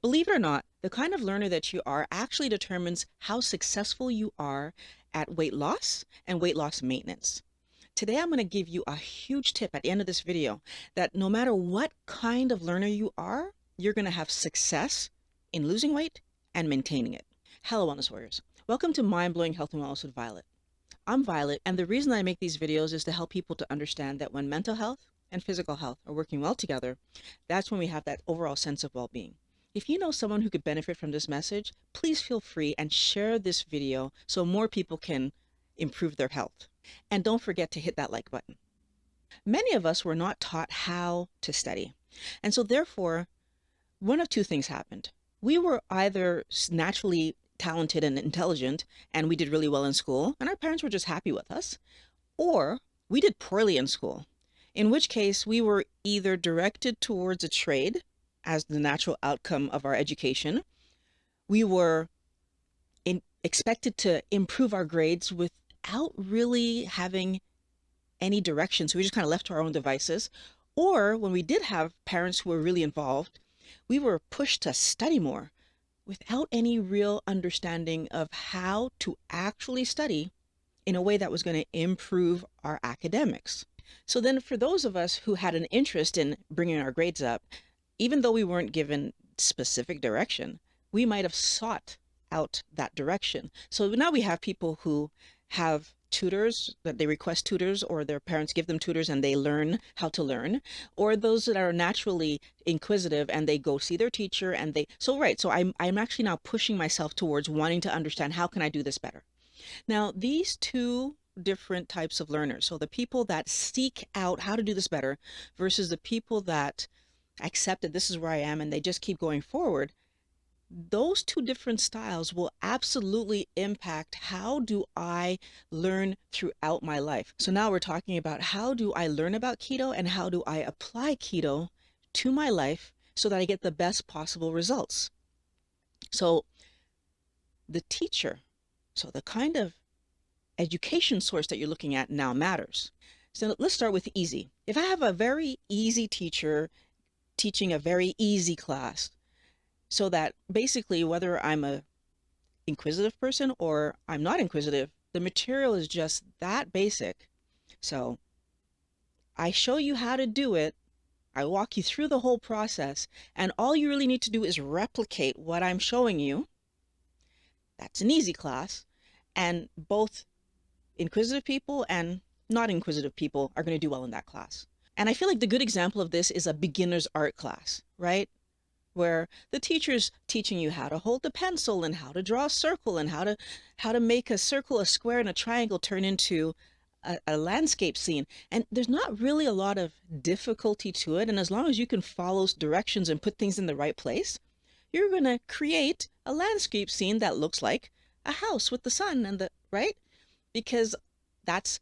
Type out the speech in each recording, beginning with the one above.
Believe it or not, the kind of learner that you are actually determines how successful you are at weight loss and weight loss maintenance. Today, I'm going to give you a huge tip at the end of this video that no matter what kind of learner you are, you're going to have success in losing weight and maintaining it. Hello, Wellness Warriors. Welcome to Mind Blowing Health and Wellness with Violet. I'm Violet, and the reason I make these videos is to help people to understand that when mental health and physical health are working well together, that's when we have that overall sense of well-being. If you know someone who could benefit from this message, please feel free and share this video so more people can improve their health. And don't forget to hit that like button. Many of us were not taught how to study. And so therefore, one of two things happened. We were either naturally talented and intelligent, and we did really well in school, and our parents were just happy with us, or we did poorly in school, in which case we were either directed towards a trade as the natural outcome of our education. We were expected to improve our grades without really having any direction. So we just kind of left to our own devices. Or when we did have parents who were really involved, we were pushed to study more without any real understanding of how to actually study in a way that was going to improve our academics. So then for those of us who had an interest in bringing our grades up, even though we weren't given specific direction, we might have sought out that direction. So now we have people who have tutors, that they request tutors, or their parents give them tutors and they learn how to learn, or those that are naturally inquisitive and they go see their teacher and so I'm actually now pushing myself towards wanting to understand, how can I do this better? Now, these two different types of learners, so the people that seek out how to do this better versus the people that accept that this is where I am and they just keep going forward, those two different styles will absolutely impact how do I learn throughout my life. So now we're talking about how do I learn about keto and how do I apply keto to my life so that I get the best possible results. So the teacher, so the kind of education source that you're looking at now matters. So let's start with easy. If I have a very easy teacher teaching a very easy class, so that basically whether I'm a inquisitive person or I'm not inquisitive, the material is just that basic. So I show you how to do it. I walk you through the whole process, and all you really need to do is replicate what I'm showing you. That's an easy class, and both inquisitive people and not inquisitive people are going to do well in that class. And I feel like the good example of this is a beginner's art class, right? Where the teacher's teaching you how to hold the pencil and how to draw a circle and how to make a circle, a square, and a triangle turn into a landscape scene. And there's not really a lot of difficulty to it. And as long as you can follow directions and put things in the right place, you're going to create a landscape scene that looks like a house with the sun and the right, because that's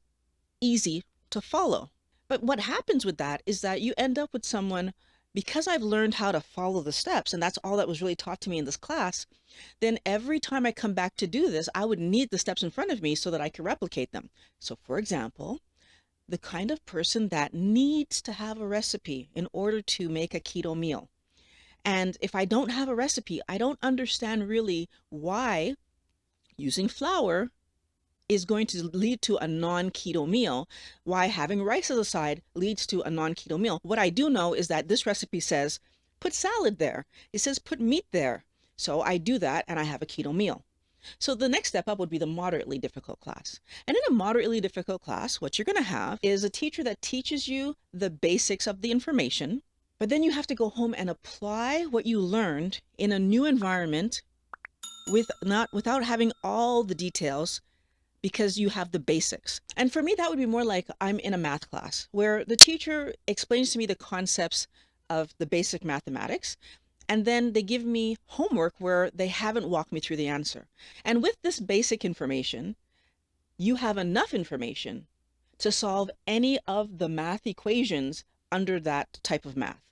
easy to follow. But what happens with that is that you end up with someone, because I've learned how to follow the steps, and that's all that was really taught to me in this class, then every time I come back to do this, I would need the steps in front of me so that I could replicate them. So for example, the kind of person that needs to have a recipe in order to make a keto meal. And if I don't have a recipe, I don't understand really why using flour is going to lead to a non-keto meal, why having rice as a side leads to a non-keto meal. What I do know is that this recipe says, put salad there. It says, put meat there. So I do that and I have a keto meal. So the next step up would be the moderately difficult class. And in a moderately difficult class, what you're going to have is a teacher that teaches you the basics of the information, but then you have to go home and apply what you learned in a new environment without having all the details, because you have the basics. And for me, that would be more like I'm in a math class where the teacher explains to me the concepts of the basic mathematics, and then they give me homework where they haven't walked me through the answer. And with this basic information, you have enough information to solve any of the math equations under that type of math.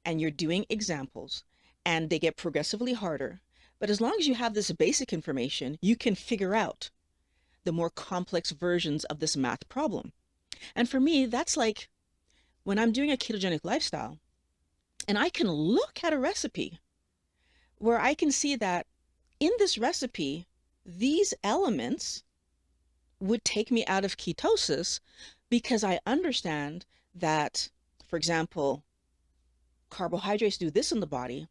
And you're doing examples, and they get progressively harder. But as long as you have this basic information, you can figure out the more complex versions of this math problem. And for me, that's like when I'm doing a ketogenic lifestyle and I can look at a recipe, where I can see that in this recipe, these elements would take me out of ketosis because I understand that, for example, carbohydrates do this in the body,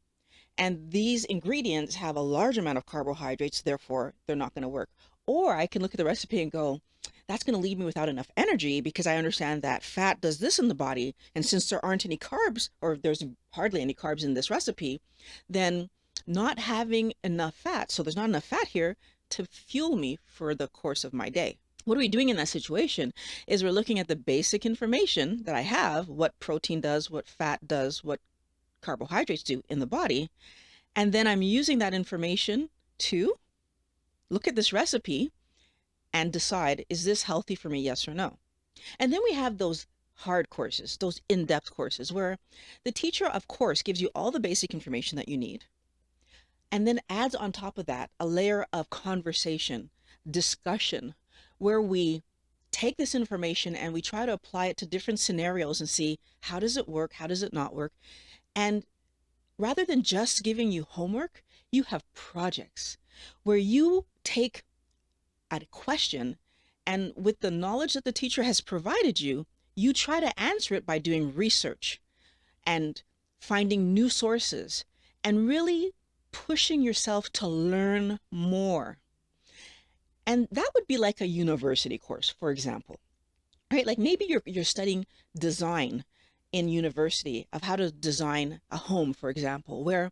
and these ingredients have a large amount of carbohydrates, therefore they're not going to work. Or I can look at the recipe and go, that's going to leave me without enough energy because I understand that fat does this in the body. And since there aren't any carbs, or there's hardly any carbs in this recipe, then not having enough fat, so there's not enough fat here to fuel me for the course of my day. What are we doing in that situation is we're looking at the basic information that I have, what protein does, what fat does, what carbohydrates do in the body. And then I'm using that information to look at this recipe and decide, is this healthy for me, yes or no? And then we have those hard courses, those in-depth courses where the teacher, of course, gives you all the basic information that you need, and then adds on top of that a layer of conversation, discussion, where we take this information and we try to apply it to different scenarios and see, how does it work? How does it not work? And rather than just giving you homework, you have projects where you take a question, and with the knowledge that the teacher has provided you, you try to answer it by doing research and finding new sources and really pushing yourself to learn more. And that would be like a university course, for example, right? Like maybe you're studying design in university of how to design a home, for example, where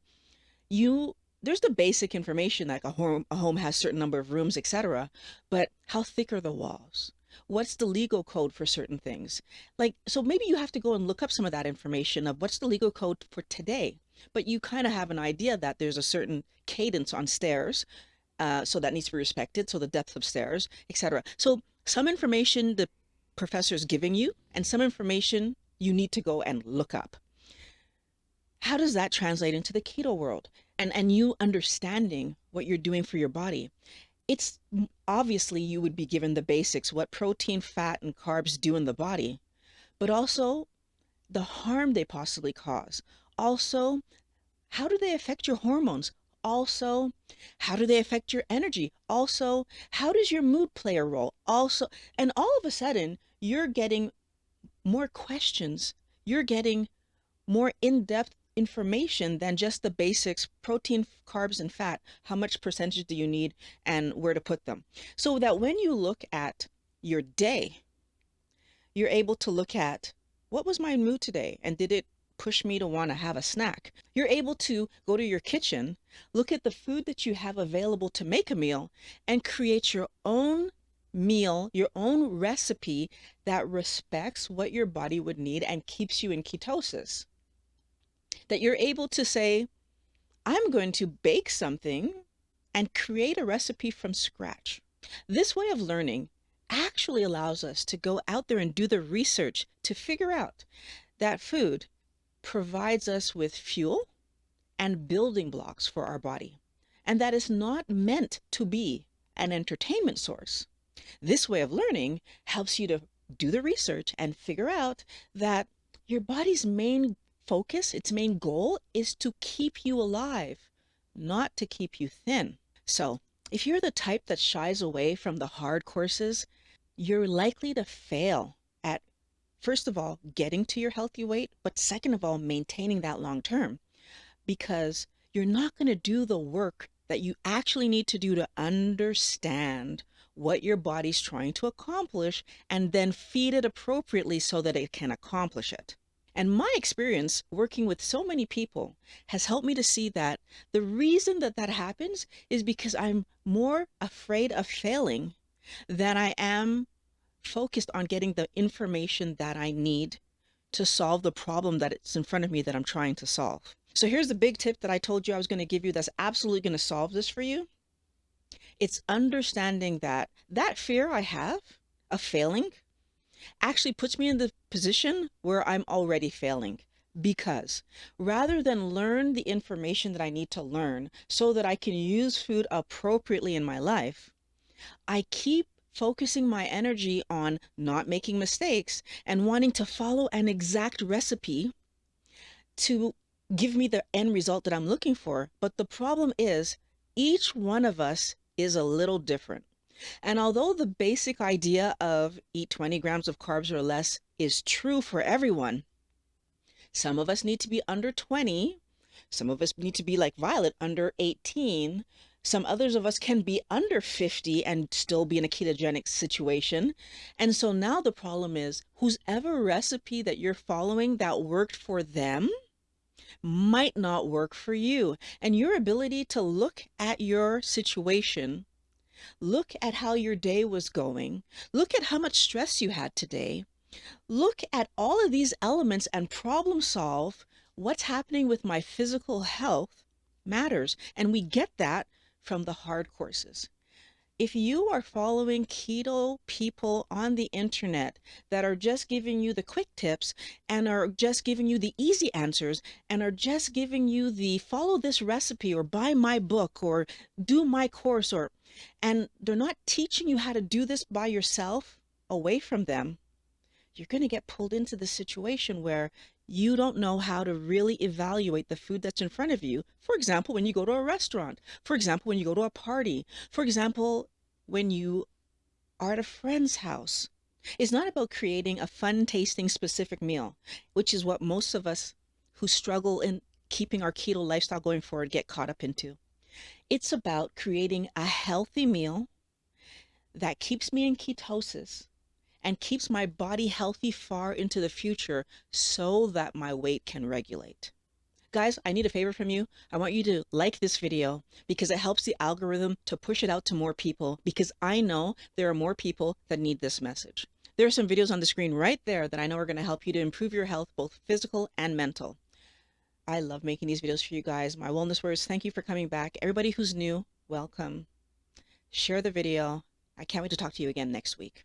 you there's the basic information like a home has certain number of rooms, etc. But how thick are the walls? What's the legal code for certain things? Like, so maybe you have to go and look up some of that information of what's the legal code for today. But you kind of have an idea that there's a certain cadence on stairs, so that needs to be respected. So the depth of stairs, etc. So some information the professor is giving you, and some information you need to go and look up. How does that translate into the keto world? And you understanding what you're doing for your body. It's obviously you would be given the basics, what protein, fat, and carbs do in the body, but also the harm they possibly cause. Also, how do they affect your hormones? Also, how do they affect your energy? Also, how does your mood play a role? Also, and all of a sudden, you're getting more questions. You're getting more in-depth information than just the basics: protein, carbs, and fat. How much percentage do you need and where to put them? So that when you look at your day, you're able to look at, what was my mood today? And did it push me to want to have a snack? You're able to go to your kitchen, look at the food that you have available to make a meal, and create your own meal, your own recipe that respects what your body would need and keeps you in ketosis. That you're able to say, I'm going to bake something and create a recipe from scratch. This way of learning actually allows us to go out there and do the research to figure out that food provides us with fuel and building blocks for our body, and that is not meant to be an entertainment source. This way of learning helps you to do the research and figure out that your body's main focus, its main goal, is to keep you alive, not to keep you thin. So, if you're the type that shies away from the hard courses, you're likely to fail at, first of all, getting to your healthy weight, but second of all, maintaining that long term, because you're not going to do the work that you actually need to do to understand what your body's trying to accomplish and then feed it appropriately so that it can accomplish it. And my experience working with so many people has helped me to see that the reason that that happens is because I'm more afraid of failing than I am focused on getting the information that I need to solve the problem that it's in front of me that I'm trying to solve. So here's the big tip that I told you I was going to give you that's absolutely going to solve this for you. It's understanding that that fear I have of failing actually puts me in the position where I'm already failing. Because rather than learn the information that I need to learn so that I can use food appropriately in my life, I keep focusing my energy on not making mistakes and wanting to follow an exact recipe to give me the end result that I'm looking for. But the problem is, each one of us is a little different. And although the basic idea of eat 20 grams of carbs or less is true for everyone, some of us need to be under 20. Some of us need to be like Violet, under 18. Some others of us can be under 50 and still be in a ketogenic situation. And so now the problem is, whosever recipe that you're following that worked for them might not work for you. And your ability to look at your situation, look at how your day was going, look at how much stress you had today, look at all of these elements and problem solve what's happening with my physical health matters. And we get that from the hard courses. If you are following keto people on the internet that are just giving you the quick tips and are just giving you the easy answers and are just giving you the follow this recipe or buy my book or do my course, or and they're not teaching you how to do this by yourself, away from them, you're going to get pulled into the situation where you don't know how to really evaluate the food that's in front of you. For example, when you go to a restaurant, for example, when you go to a party, for example, when you are at a friend's house. It's not about creating a fun tasting specific meal, which is what most of us who struggle in keeping our keto lifestyle going forward get caught up into. It's about creating a healthy meal that keeps me in ketosis and keeps my body healthy far into the future so that my weight can regulate. Guys, I need a favor from you. I want you to like this video because it helps the algorithm to push it out to more people, because I know there are more people that need this message. There are some videos on the screen right there that I know are going to help you to improve your health, both physical and mental. I love making these videos for you guys. My wellness words, thank you for coming back. Everybody who's new, welcome. Share the video. I can't wait to talk to you again next week.